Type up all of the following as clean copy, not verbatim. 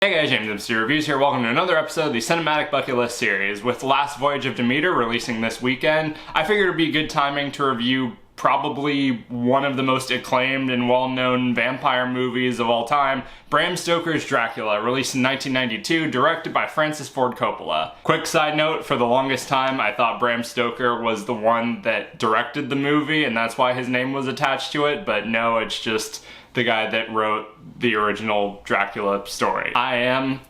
Hey guys, JamesMCD's Reviews here. Welcome to another episode of the Cinematic Bucket List series. With The Last Voyage of Demeter releasing this weekend, I figured it'd be good timing to review probably one of the most acclaimed and well-known vampire movies of all time, Bram Stoker's Dracula, released in 1992, directed by Francis Ford Coppola. Quick side note, for the longest time I thought Bram Stoker was the one that directed the movie and that's why his name was attached to it, but no, it's just the guy that wrote the original Dracula story. I am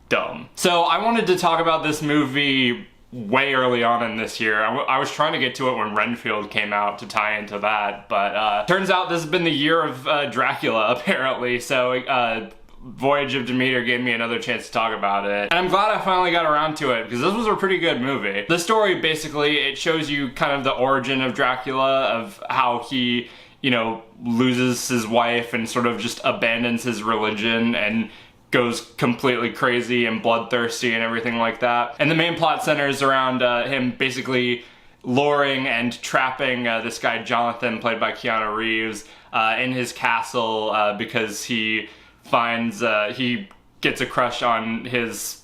dumb. So I wanted to talk about this movie way early on in this year. I was trying to get to it when Renfield came out to tie into that, but turns out this has been the year of Dracula, apparently, so Voyage of Demeter gave me another chance to talk about it. And I'm glad I finally got around to it, because this was a pretty good movie. The story, basically, it shows you kind of the origin of Dracula, of how he, you know, loses his wife and sort of just abandons his religion and goes completely crazy and bloodthirsty and everything like that. And the main plot centers around him basically luring and trapping this guy Jonathan, played by Keanu Reeves, in his castle because he finds, he gets a crush on his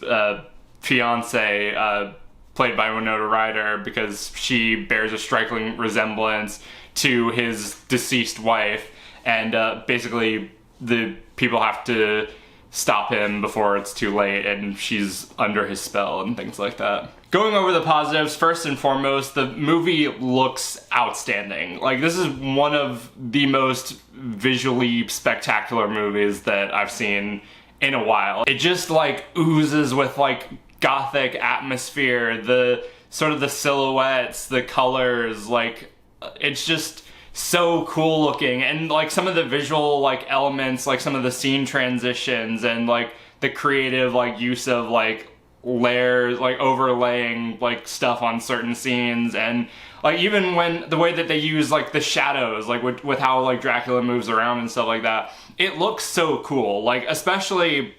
fiance, played by Winona Ryder, because she bears a striking resemblance to his deceased wife, and basically the people have to stop him before it's too late and she's under his spell and things like that. Going over the positives, first and foremost, the movie looks outstanding. Like, this is one of the most visually spectacular movies that I've seen in a while. It just like oozes with like gothic atmosphere, the sort of the silhouettes, the colors, like it's just so cool looking, and like some of the visual like elements, like some of the scene transitions and like the creative like use of like layers, like overlaying like stuff on certain scenes, and like even when the way that they use like the shadows, like with how like Dracula moves around and stuff like that, it looks so cool. Like especially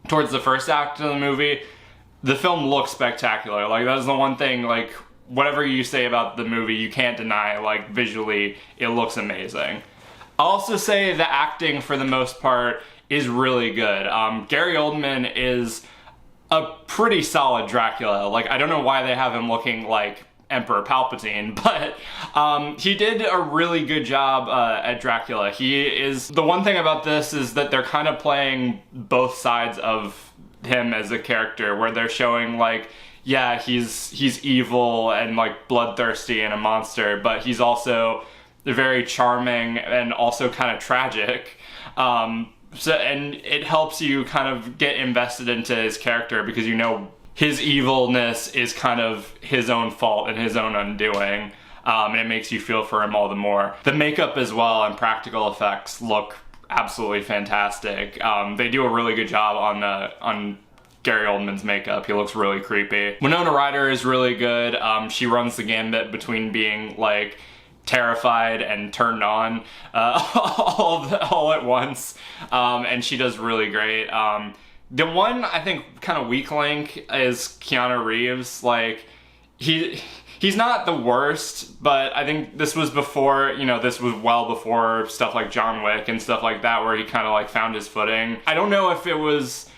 towards the first act of the movie, the film looks spectacular. Like that's the one thing, like whatever you say about the movie, you can't deny, like visually, it looks amazing. I'll also say the acting, for the most part, is really good. Gary Oldman is a pretty solid Dracula. Like, I don't know why they have him looking like Emperor Palpatine, but he did a really good job at Dracula. He is, the one thing about this is that they're kind of playing both sides of him as a character, where they're showing like, yeah, he's evil and like bloodthirsty and a monster, but he's also very charming and also kind of tragic. So, and it helps you kind of get invested into his character, because you know his evilness is kind of his own fault and his own undoing, and it makes you feel for him all the more. The makeup as well and practical effects look absolutely fantastic. They do a really good job on Gary Oldman's makeup. He looks really creepy. Winona Ryder is really good. She runs the gambit between like terrified and turned on all at once, and she does really great. The one I think kind of weak link is Keanu Reeves. Like he's not the worst, but I think this was before, you know, this was well before stuff like John Wick and stuff like that, where he kind of like found his footing. I don't know if it was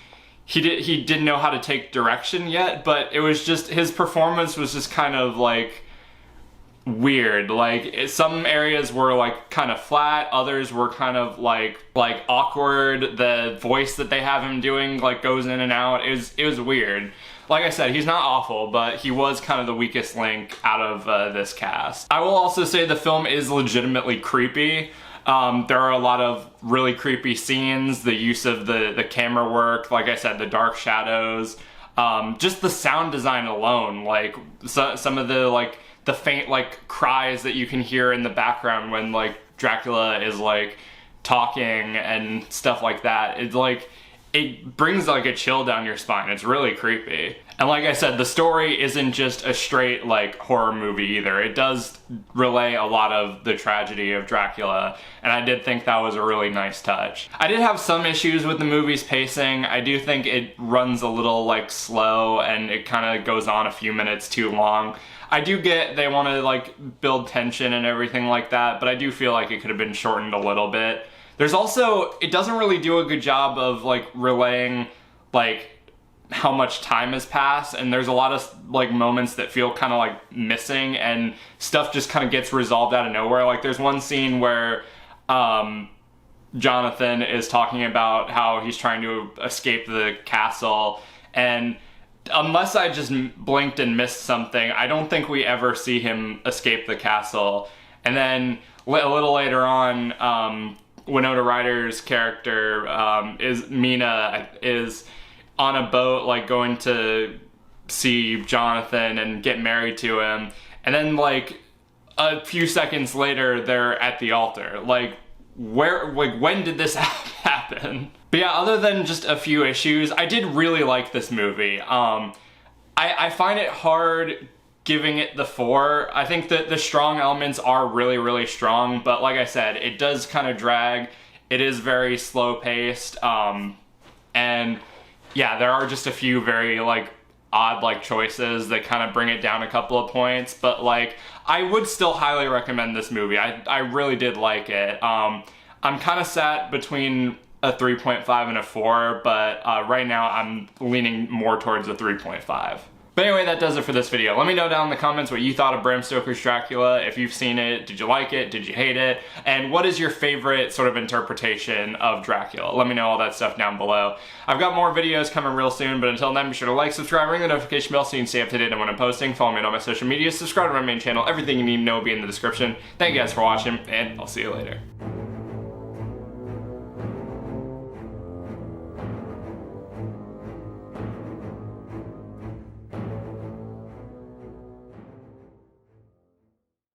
he didn't know how to take direction yet, but it was just, his performance was just kind of like weird. Like some areas were like kind of flat, others were kind of like awkward. The voice that they have him doing like goes in and out. It was weird. Like I said, he's not awful, but he was kind of the weakest link out of this cast. I will also say the film is legitimately creepy. There are a lot of really creepy scenes, the use of the camera work, like I said, the dark shadows, just the sound design alone, like some of the like the faint like cries that you can hear in the background when like Dracula is like talking and stuff like that. It's like, it brings like a chill down your spine. It's really creepy. And like I said, the story isn't just a straight like horror movie either. It does relay a lot of the tragedy of Dracula, and I did think that was a really nice touch. I did have some issues with the movie's pacing. I do think it runs a little like slow, and it kind of goes on a few minutes too long. I do get they want to like build tension and everything like that, but I do feel like it could have been shortened a little bit. There's also, it doesn't really do a good job of like relaying like how much time has passed, and there's a lot of like moments that feel kind of like missing, and stuff just kind of gets resolved out of nowhere. Like there's one scene where Jonathan is talking about how he's trying to escape the castle, and unless I just blinked and missed something, I don't think we ever see him escape the castle. And then a little later on, Winona Ryder's character is Mina is on a boat, like going to see Jonathan and get married to him, and then like a few seconds later they're at the altar. Like when did this happen? But yeah, other than just a few issues, I did really like this movie. I find it hard giving it the 4. I think that the strong elements are really, really strong, but like I said, it does kind of drag. It is very slow paced, and yeah, there are just a few very like odd like choices that kind of bring it down a couple of points, but like I would still highly recommend this movie. I really did like it. I'm kind of sat between a 3.5 and a 4, but right now I'm leaning more towards a 3.5. But anyway, that does it for this video. Let me know down in the comments what you thought of Bram Stoker's Dracula. If you've seen it, did you like it? Did you hate it? And what is your favorite sort of interpretation of Dracula? Let me know all that stuff down below. I've got more videos coming real soon, but until then, be sure to like, subscribe, ring the notification bell so you can stay up to date on when I'm posting. Follow me on all my social media, subscribe to my main channel. Everything you need to know will be in the description. Thank you guys for watching, and I'll see you later.